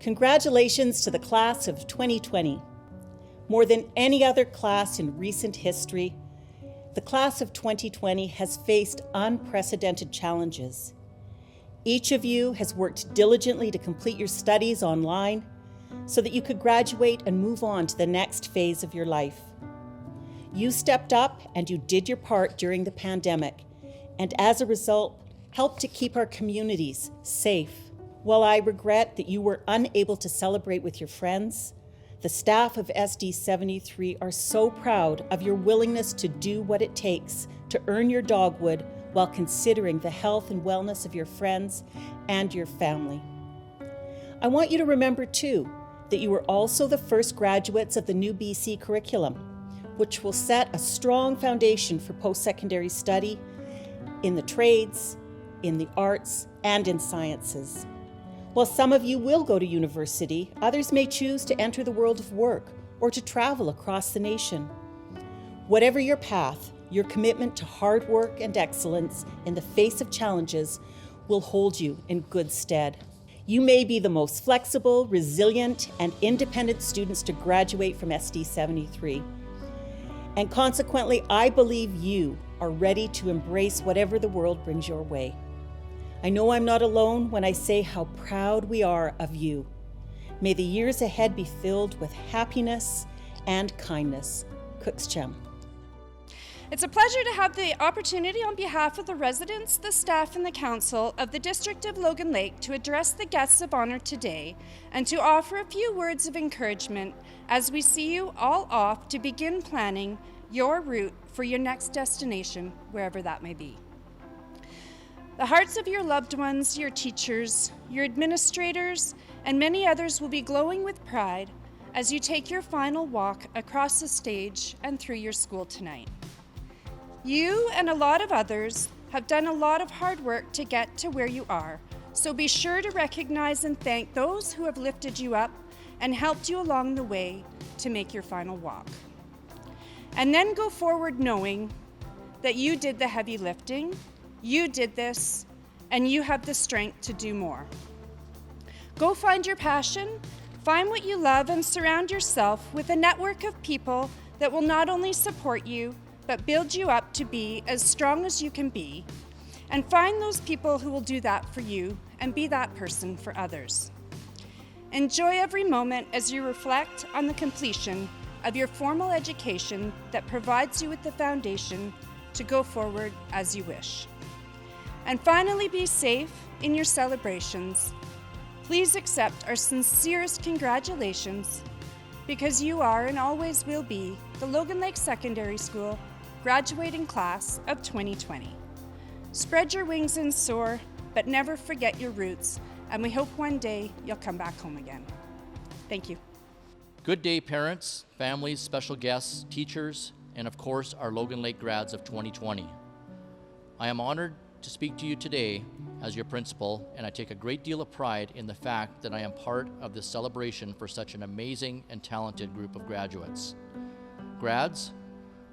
Congratulations to the class of 2020. More than any other class in recent history, the class of 2020 has faced unprecedented challenges. Each of you has worked diligently to complete your studies online so that you could graduate and move on to the next phase of your life. You stepped up and you did your part during the pandemic, and as a result, helped to keep our communities safe. While I regret that you were unable to celebrate with your friends, the staff of SD 73 are so proud of your willingness to do what it takes to earn your dogwood while considering the health and wellness of your friends and your family. I want you to remember, too, that you were also the first graduates of the new BC curriculum, which will set a strong foundation for post-secondary study in the trades, in the arts, and in sciences. While some of you will go to university, others may choose to enter the world of work or to travel across the nation. Whatever your path, your commitment to hard work and excellence in the face of challenges will hold you in good stead. You may be the most flexible, resilient, and independent students to graduate from SD 73. And consequently, I believe you are ready to embrace whatever the world brings your way. I know I'm not alone when I say how proud we are of you. May the years ahead be filled with happiness and kindness. Cookschem. It's a pleasure to have the opportunity on behalf of the residents, the staff, and the council of the District of Logan Lake to address the guests of honor today and to offer a few words of encouragement as we see you all off to begin planning your route for your next destination, wherever that may be. The hearts of your loved ones, your teachers, your administrators, and many others will be glowing with pride as you take your final walk across the stage and through your school tonight. You and a lot of others have done a lot of hard work to get to where you are, so be sure to recognize and thank those who have lifted you up and helped you along the way to make your final walk. And then go forward knowing that you did the heavy lifting, you did this, and you have the strength to do more. Go find your passion, find what you love, and surround yourself with a network of people that will not only support you, but build you up to be as strong as you can be, and find those people who will do that for you and be that person for others. Enjoy every moment as you reflect on the completion of your formal education that provides you with the foundation to go forward as you wish. And finally, be safe in your celebrations. Please accept our sincerest congratulations because you are and always will be the Logan Lake Secondary School graduating class of 2020. Spread your wings and soar, but never forget your roots, and we hope one day you'll come back home again. Thank you. Good day, parents, families, special guests, teachers, and of course, our Logan Lake grads of 2020. I am honored to speak to you today as your principal, and I take a great deal of pride in the fact that I am part of this celebration for such an amazing and talented group of graduates. Grads,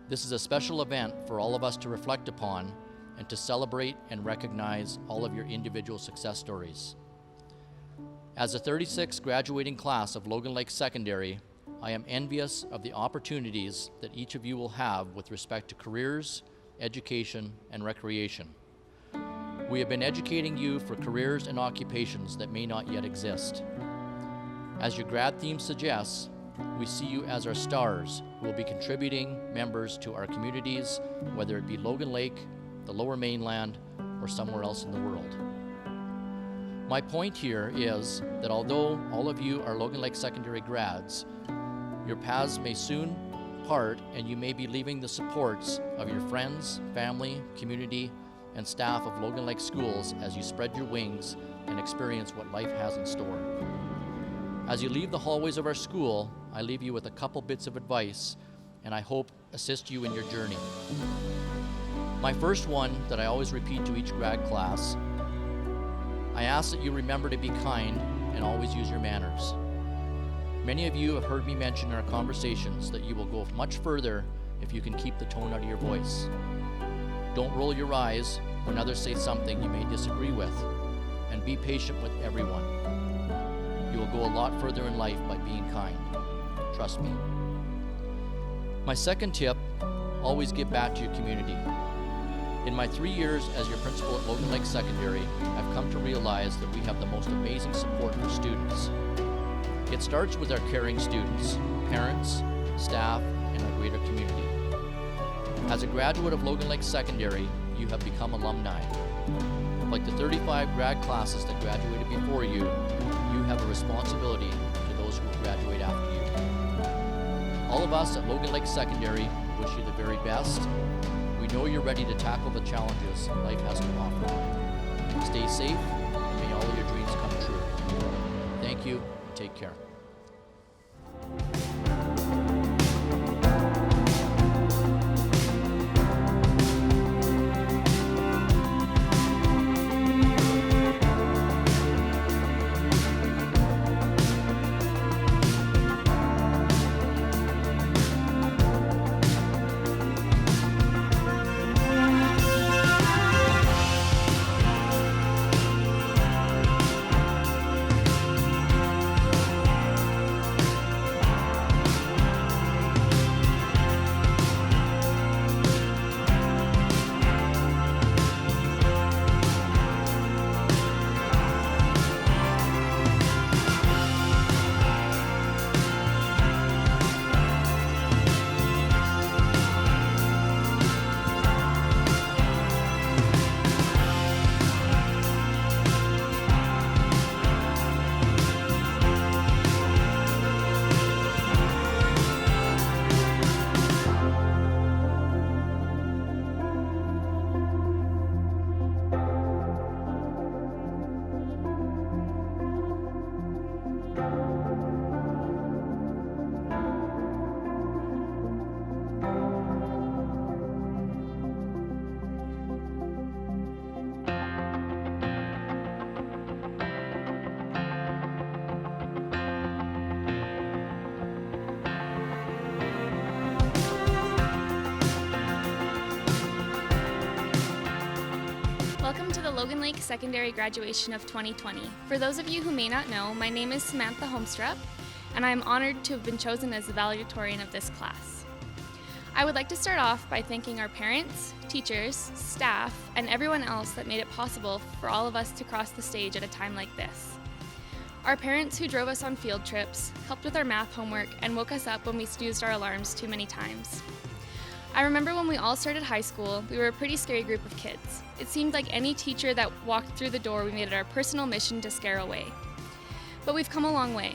this is a special event for all of us to reflect upon and to celebrate and recognize all of your individual success stories. As the 36th graduating class of Logan Lake Secondary, I am envious of the opportunities that each of you will have with respect to careers, education, and recreation. We have been educating you for careers and occupations that may not yet exist. As your grad theme suggests, we see you as our stars who will be contributing members to our communities, whether it be Logan Lake, the Lower Mainland, or somewhere else in the world. My point here is that although all of you are Logan Lake Secondary grads, your paths may soon part and you may be leaving the supports of your friends, family, community, and staff of Logan Lake Schools as you spread your wings and experience what life has in store. As you leave the hallways of our school, I leave you with a couple bits of advice and I hope assist you in your journey. My first one that I always repeat to each grad class, I ask that you remember to be kind and always use your manners. Many of you have heard me mention in our conversations that you will go much further if you can keep the tone out of your voice. Don't roll your eyes when others say something you may disagree with, and be patient with everyone. You will go a lot further in life by being kind. Trust me. My second tip, always give back to your community. In my 3 years as your principal at Logan Lake Secondary, I've come to realize that we have the most amazing support for students. It starts with our caring students, parents, staff, and our greater community. As a graduate of Logan Lake Secondary, you have become alumni. Like the 35 grad classes that graduated before you, you have a responsibility to those who will graduate after you. All of us at Logan Lake Secondary wish you the very best. We know you're ready to tackle the challenges life has to offer. Stay safe, and may all of your dreams come true. Thank you, and take care. Welcome to the Logan Lake Secondary graduation of 2020. For those of you who may not know, my name is Samantha Holmstrup, and I am honored to have been chosen as the valedictorian of this class. I would like to start off by thanking our parents, teachers, staff, and everyone else that made it possible for all of us to cross the stage at a time like this. Our parents who drove us on field trips, helped with our math homework, and woke us up when we snoozed our alarms too many times. I remember when we all started high school, we were a pretty scary group of kids. It seemed like any teacher that walked through the door, we made it our personal mission to scare away. But we've come a long way.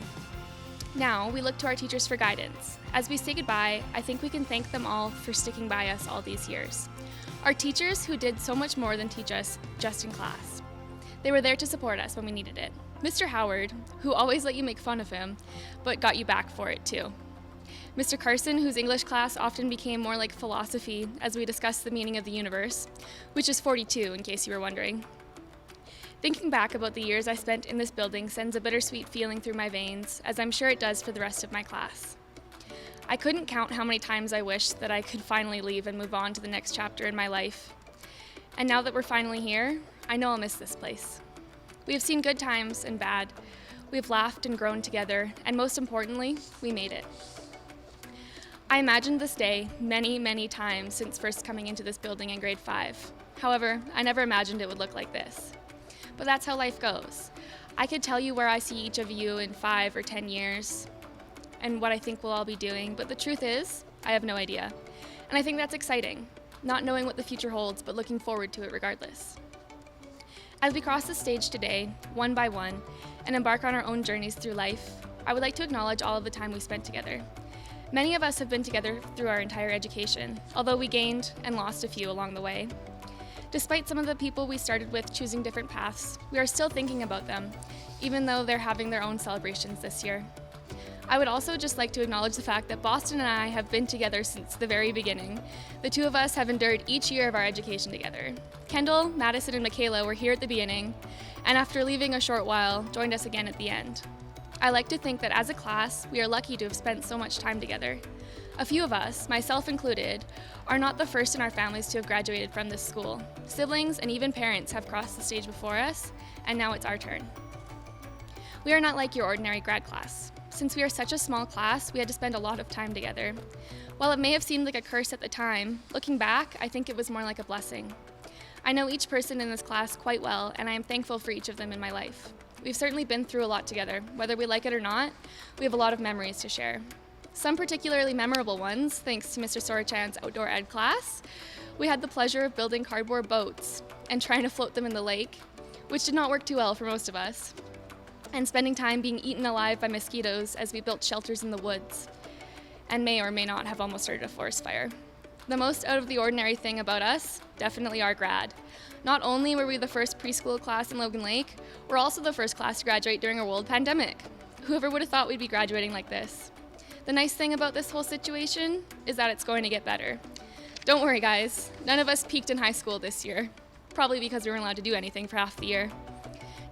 Now, we look to our teachers for guidance. As we say goodbye, I think we can thank them all for sticking by us all these years. Our teachers who did so much more than teach us just in class. They were there to support us when we needed it. Mr. Howard, who always let you make fun of him, but got you back for it too. Mr. Carson, whose English class often became more like philosophy as we discussed the meaning of the universe, which is 42 in case you were wondering. Thinking back about the years I spent in this building sends a bittersweet feeling through my veins, as I'm sure it does for the rest of my class. I couldn't count how many times I wished that I could finally leave and move on to the next chapter in my life. And now that we're finally here, I know I'll miss this place. We have seen good times and bad. We've laughed and grown together, and most importantly, we made it. I imagined this day many, many times since first coming into this building in grade 5. However, I never imagined it would look like this. But that's how life goes. I could tell you where I see each of you in 5 or 10 years and what I think we'll all be doing, but the truth is, I have no idea. And I think that's exciting, not knowing what the future holds, but looking forward to it regardless. As we cross the stage today, one by one, and embark on our own journeys through life, I would like to acknowledge all of the time we spent together. Many of us have been together through our entire education, although we gained and lost a few along the way. Despite some of the people we started with choosing different paths, we are still thinking about them, even though they're having their own celebrations this year. I would also just like to acknowledge the fact that Boston and I have been together since the very beginning. The two of us have endured each year of our education together. Kendall, Madison, and Michaela were here at the beginning, and after leaving a short while, joined us again at the end. I like to think that as a class, we are lucky to have spent so much time together. A few of us, myself included, are not the first in our families to have graduated from this school. Siblings and even parents have crossed the stage before us, and now it's our turn. We are not like your ordinary grad class. Since we are such a small class, we had to spend a lot of time together. While it may have seemed like a curse at the time, looking back, I think it was more like a blessing. I know each person in this class quite well, and I am thankful for each of them in my life. We've certainly been through a lot together. Whether we like it or not, we have a lot of memories to share. Some particularly memorable ones, thanks to Mr. Sorachan's outdoor ed class. We had the pleasure of building cardboard boats and trying to float them in the lake, which did not work too well for most of us, and spending time being eaten alive by mosquitoes as we built shelters in the woods, and may or may not have almost started a forest fire. The most out of the ordinary thing about us, definitely our grad. Not only were we the first preschool class in Logan Lake, we're also the first class to graduate during a world pandemic. Whoever would have thought we'd be graduating like this? The nice thing about this whole situation is that it's going to get better. Don't worry guys, none of us peaked in high school this year, probably because we weren't allowed to do anything for half the year.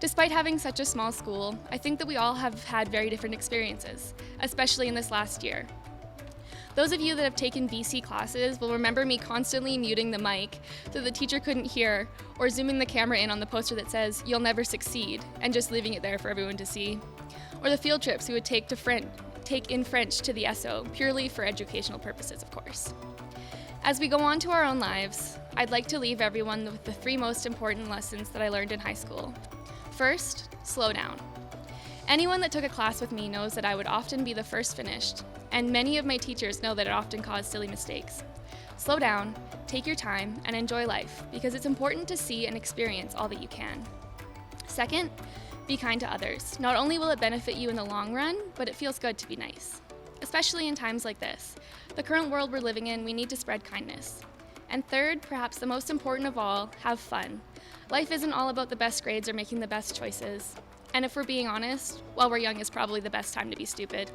Despite having such a small school, I think that we all have had very different experiences, especially in this last year. Those of you that have taken VC classes will remember me constantly muting the mic so the teacher couldn't hear, or zooming the camera in on the poster that says, "You'll never succeed," and just leaving it there for everyone to see. Or the field trips we would take in French to the SO, purely for educational purposes, of course. As we go on to our own lives, I'd like to leave everyone with the 3 most important lessons that I learned in high school. First, slow down. Anyone that took a class with me knows that I would often be the first finished, and many of my teachers know that it often caused silly mistakes. Slow down, take your time, and enjoy life, because it's important to see and experience all that you can. Second, be kind to others. Not only will it benefit you in the long run, but it feels good to be nice. Especially in times like this. The current world we're living in, we need to spread kindness. And third, perhaps the most important of all, have fun. Life isn't all about the best grades or making the best choices. And if we're being honest, while we're young is probably the best time to be stupid.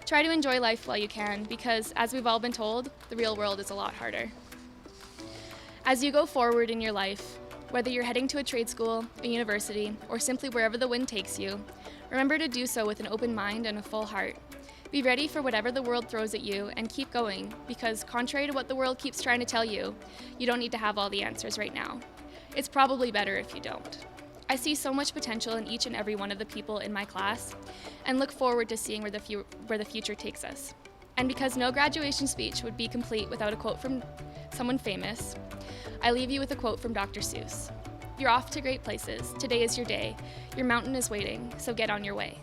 Try to enjoy life while you can, because as we've all been told, the real world is a lot harder. As you go forward in your life, whether you're heading to a trade school, a university, or simply wherever the wind takes you, remember to do so with an open mind and a full heart. Be ready for whatever the world throws at you and keep going, because contrary to what the world keeps trying to tell you, you don't need to have all the answers right now. It's probably better if you don't. I see so much potential in each and every one of the people in my class and look forward to seeing where the future takes us. And because no graduation speech would be complete without a quote from someone famous, I leave you with a quote from Dr. Seuss. "You're off to great places. Today is your day. Your mountain is waiting, so get on your way."